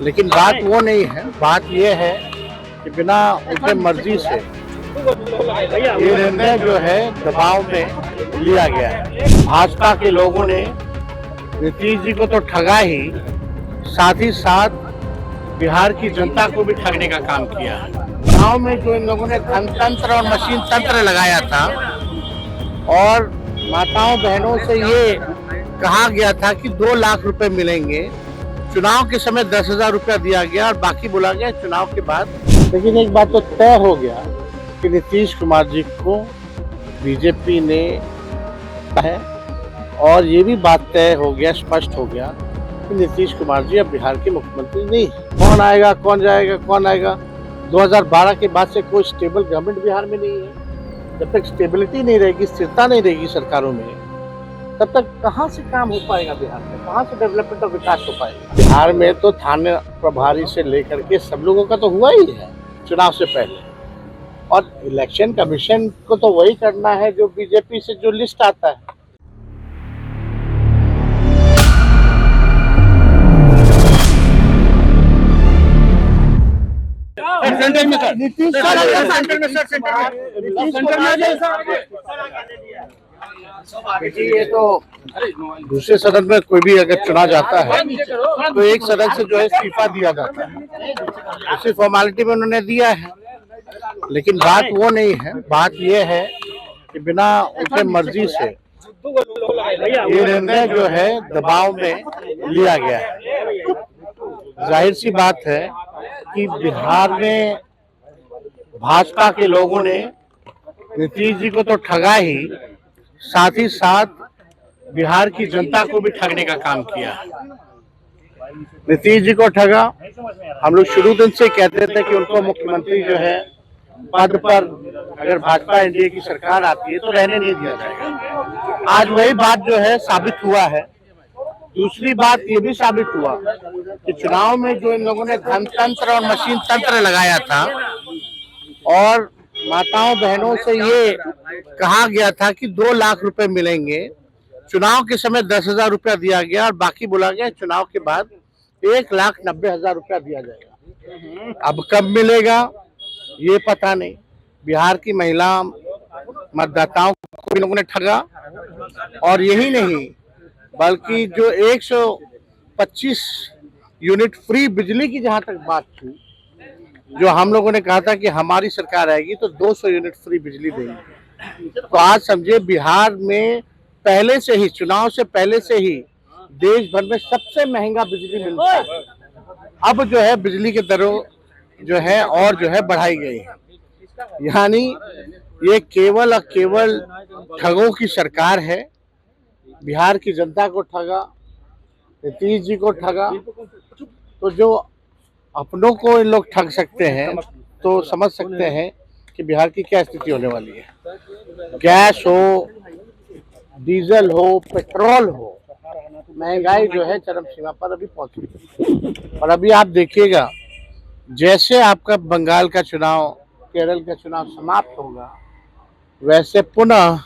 लेकिन बात वो नहीं है। बात ये है कि बिना उनके मर्जी से ये निर्णय जो है दबाव में लिया गया है। भाजपा के लोगों ने नीतीश जी को तो ठगा ही, साथ ही साथ बिहार की जनता को भी ठगने का काम किया है। गाँव में जो इन लोगों ने धन तंत्र और मशीन तंत्र लगाया था और माताओं बहनों से ये कहा गया था कि 2 लाख रुपए मिलेंगे, चुनाव के समय 10,000 रुपया दिया गया और बाकी बोला गया चुनाव के बाद। लेकिन एक बात तो तय हो गया कि नीतीश कुमार जी को बीजेपी ने है और ये भी बात तय हो गया, स्पष्ट हो गया कि नीतीश कुमार जी अब बिहार के मुख्यमंत्री नहीं। कौन आएगा, कौन जाएगा, कौन आएगा, 2012 के बाद से कोई स्टेबल गवर्नमेंट बिहार में नहीं है। जब तक स्टेबिलिटी नहीं रहेगी, स्थिरता नहीं रहेगी सरकारों में, तब तक कहाँ से काम हो पाएगा बिहार में, कहाँ से डेवलपमेंट और विकास हो पाएगा। बिहार में तो थाना प्रभारी से लेकर के सब लोगों का तो हुआ ही है चुनाव से पहले, और इलेक्शन कमीशन को तो वही करना है जो बीजेपी से जो लिस्ट आता है। देखिए, ये तो दूसरे सदन में कोई भी अगर चुना जाता है तो एक सदन से जो है इस्तीफा दिया जाता है, उसी फॉर्मेलिटी में उन्होंने दिया है। लेकिन बात वो नहीं है। बात ये है कि बिना उनके मर्जी से ये निर्णय जो है दबाव में लिया गया है। जाहिर सी बात है कि बिहार में भाजपा के लोगों ने नीतीश जी को तो ठगा ही, साथ ही साथ बिहार की जनता को भी ठगने का काम किया। नीतीश जी को ठगा। हम लोग शुरू दिन से कहते थे कि उनको मुख्यमंत्री जो है पद पर अगर भाजपा एनडीए की सरकार आती है तो रहने नहीं दिया जाएगा। आज वही बात जो है साबित हुआ है। दूसरी बात ये भी साबित हुआ कि चुनाव में जो इन लोगों ने धन तंत्र और मशीन तंत्र लगाया था और माताओं बहनों से ये कहा गया था कि 2 लाख रुपए मिलेंगे, चुनाव के समय 10,000 रुपया दिया गया और बाकी बोला गया चुनाव के बाद 1,90,000 रुपया दिया जाएगा। अब कब मिलेगा ये पता नहीं। बिहार की महिला मतदाताओं को इन लोगों ने ठगा, और यही नहीं बल्कि जो 125 यूनिट फ्री बिजली की जहां तक बात थी, जो हम लोगों ने कहा था कि हमारी सरकार आएगी तो 200 यूनिट फ्री बिजली देंगे। तो आज समझे बिहार में पहले से ही, चुनाव से पहले से ही देश भर में सबसे महंगा बिजली मिलता है। अब जो है बिजली के दरों जो है और जो है बढ़ाई गई है। यानी ये केवल और केवल ठगों की सरकार है। बिहार की जनता को ठगा, नीतीश जी को ठगा। तो जो अपनों को इन लोग ठग सकते हैं तो समझ सकते हैं कि बिहार की क्या स्थिति होने वाली है। गैस हो, डीजल हो, पेट्रोल हो, महंगाई जो है चरम सीमा पर अभी पहुंची है। और अभी आप देखिएगा, जैसे आपका बंगाल का चुनाव, केरल का चुनाव समाप्त होगा, वैसे पुनः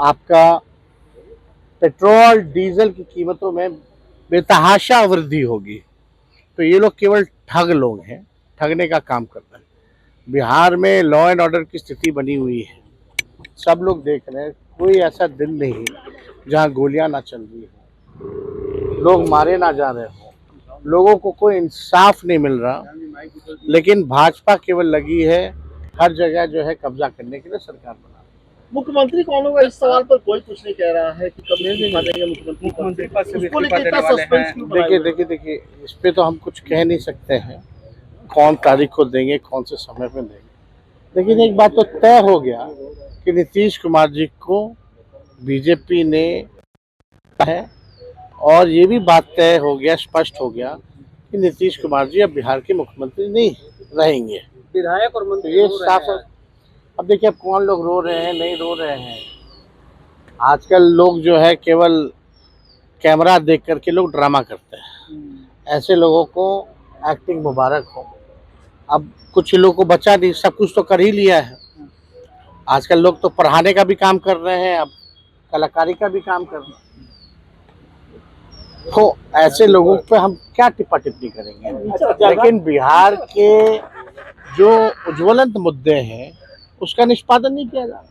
आपका पेट्रोल डीजल की कीमतों में बेतहाशा वृद्धि होगी। तो ये लोग केवल ठग लोग हैं, ठगने का काम करते हैं। बिहार में लॉ एंड ऑर्डर की स्थिति बनी हुई है, सब लोग देख रहे हैं। कोई ऐसा दिन नहीं जहां गोलियां ना चल रही हो, लोग मारे ना जा रहे हो, लोगों को कोई इंसाफ नहीं मिल रहा। लेकिन भाजपा केवल लगी है हर जगह जो है कब्जा करने के लिए सरकार बना। मुख्यमंत्री कौन होगा इस सवाल पर कोई कुछ नहीं कह रहा है कि कब नहीं मानेंगे मुख्यमंत्री पद से उसको लेकर इतना सस्पेंस क्यों बनाया? देखिए, इस पे तो हम कुछ कह नहीं सकते हैं कौन तारीख को देंगे, कौन से समय पे देंगे। लेकिन एक बात तो तय हो गया कि नीतीश कुमार जी को बीजेपी ने है और ये भी बात तय हो गया, स्पष्ट हो गया कि नीतीश कुमार जी अब बिहार के मुख्यमंत्री नहीं रहेंगे। विधायक और मंत्री ये साफ। अब देखिए, अब कौन लोग रो रहे हैं, नहीं रो रहे हैं। आजकल लोग जो है केवल कैमरा देख करके लोग ड्रामा करते हैं। ऐसे लोगों को एक्टिंग मुबारक हो। अब कुछ लोगों को बचा नहीं, सब कुछ तो कर ही लिया है। आजकल लोग तो पढ़ाने का भी काम कर रहे हैं, अब कलाकारी का भी काम कर रहे हैं। तो ऐसे लोगों पे हम क्या टिप्पा टिप्पणी करेंगे। लेकिन बिहार के जो उज्ज्वलंत मुद्दे हैं उसका निष्पादन नहीं किया जा रहा।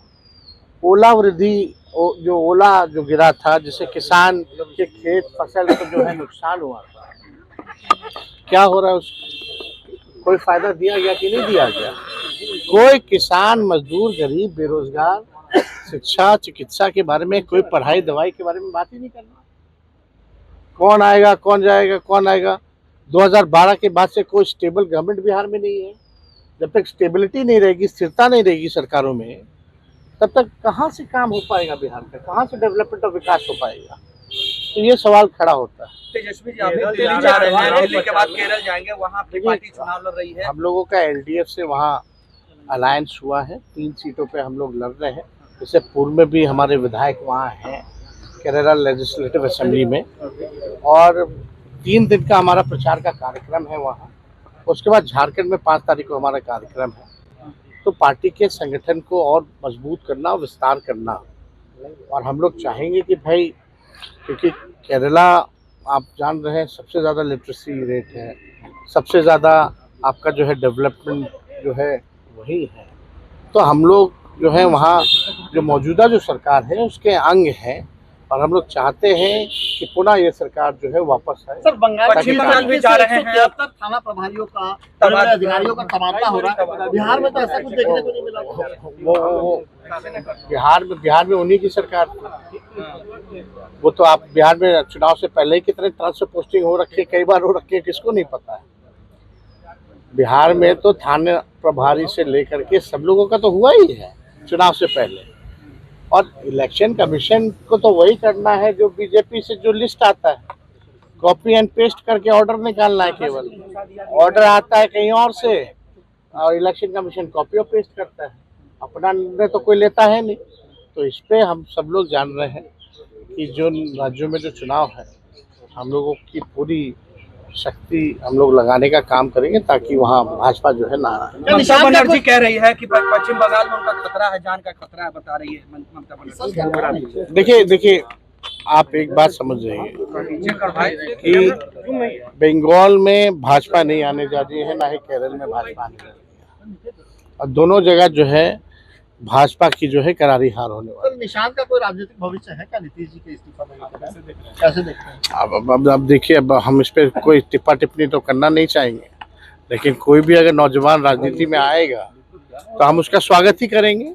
ओला वृद्धि जो ओला जो गिरा था, जिससे किसान के खेत फसल को जो है नुकसान हुआ था, क्या हो रहा है उसका कोई फायदा दिया गया कि नहीं दिया गया। कोई किसान, मजदूर, गरीब, बेरोजगार, शिक्षा, चिकित्सा के बारे में, कोई पढ़ाई दवाई के बारे में बात ही नहीं करना। कौन आएगा, कौन जाएगा, कौन आएगा। 2012 के बाद से कोई स्टेबल गवर्नमेंट बिहार में नहीं है। जब तक स्टेबिलिटी नहीं रहेगी, स्थिरता नहीं रहेगी सरकारों में, तब तक कहाँ से काम हो पाएगा बिहार का, कहाँ से डेवलपमेंट और विकास हो पाएगा। तो ये सवाल खड़ा होता है। तेजस्वी जी अभी दिल्ली जा रहे हैं, दिल्ली के बाद केरल जाएंगे, वहाँ अपनी पार्टी चुनाव लड़ रही है। हम लोगों का एलडीएफ से वहाँ अलायंस हुआ है, 3 सीटों पे हम लोग लड़ रहे हैं। इससे पूर्व में भी हमारे विधायक वहाँ हैं केरला लेजिस्लेटिव असेंबली में, और 3 दिन का हमारा प्रचार का कार्यक्रम है वहाँ। उसके बाद झारखंड में 5 तारीख को हमारा कार्यक्रम है। तो पार्टी के संगठन को और मजबूत करना, विस्तार करना, और हम लोग चाहेंगे कि भाई, क्योंकि केरला आप जान रहे हैं सबसे ज़्यादा लिटरेसी रेट है, सबसे ज़्यादा आपका जो है डेवलपमेंट जो है वही है। तो हम लोग जो है वहाँ जो मौजूदा जो सरकार है उसके अंग हैं, और हम लोग चाहते हैं कि पुनः ये सरकार जो है वापस आए। सर, बंगाल पश्चिम बंगाल भी जा रहे हैं। 173 थाना प्रभारियों का, अधिकारियों का तबादला हो रहा है। बिहार में तो ऐसा कुछ देखने को नहीं मिला। वो बिहार में उन्हीं की सरकार थी। वो तो आप बिहार में चुनाव से पहले ही कितने ट्रांसफर पोस्टिंग हो रखी है, कई बार हो रखी है, किसको नहीं पता है। बिहार में तो थाने प्रभारी से लेकर के सब लोगों का तो हुआ ही है चुनाव से पहले। और इलेक्शन कमीशन को तो वही करना है जो बीजेपी से जो लिस्ट आता है, कॉपी एंड पेस्ट करके ऑर्डर निकालना है। केवल ऑर्डर आता है कहीं और से, और इलेक्शन कमीशन कॉपी और पेस्ट करता है। अपना निर्णय तो कोई लेता है नहीं। तो इस पे हम सब लोग जान रहे हैं कि जो राज्यों में जो चुनाव है, हम लोगों की पूरी शक्ति हम लोग लगाने का काम करेंगे, ताकि वहाँ भाजपा जो है ना आए। ममता बनर्जी कह रही है कि पश्चिम बंगाल में उनका खतरा है, जान का खतरा है, बता रही है ममता बनर्जी। देखिए आप एक बात समझ जाइए कि बंगाल में भाजपा नहीं आने जा रही है, ना ही केरल में भाजपा आने जा रही है, और दोनों जगह जो है भाजपा की जो है करारी हार होने वाली। सर, निशांत का कोई राजनीतिक भविष्य है क्या नीतीश जी के इस्तीफा में? कैसे देखते हैं? अब देखिए, अब हम इस पे कोई टिप्पा टिप्पणी तो करना नहीं चाहेंगे, लेकिन कोई भी अगर नौजवान राजनीति में आएगा तो हम उसका स्वागत ही करेंगे।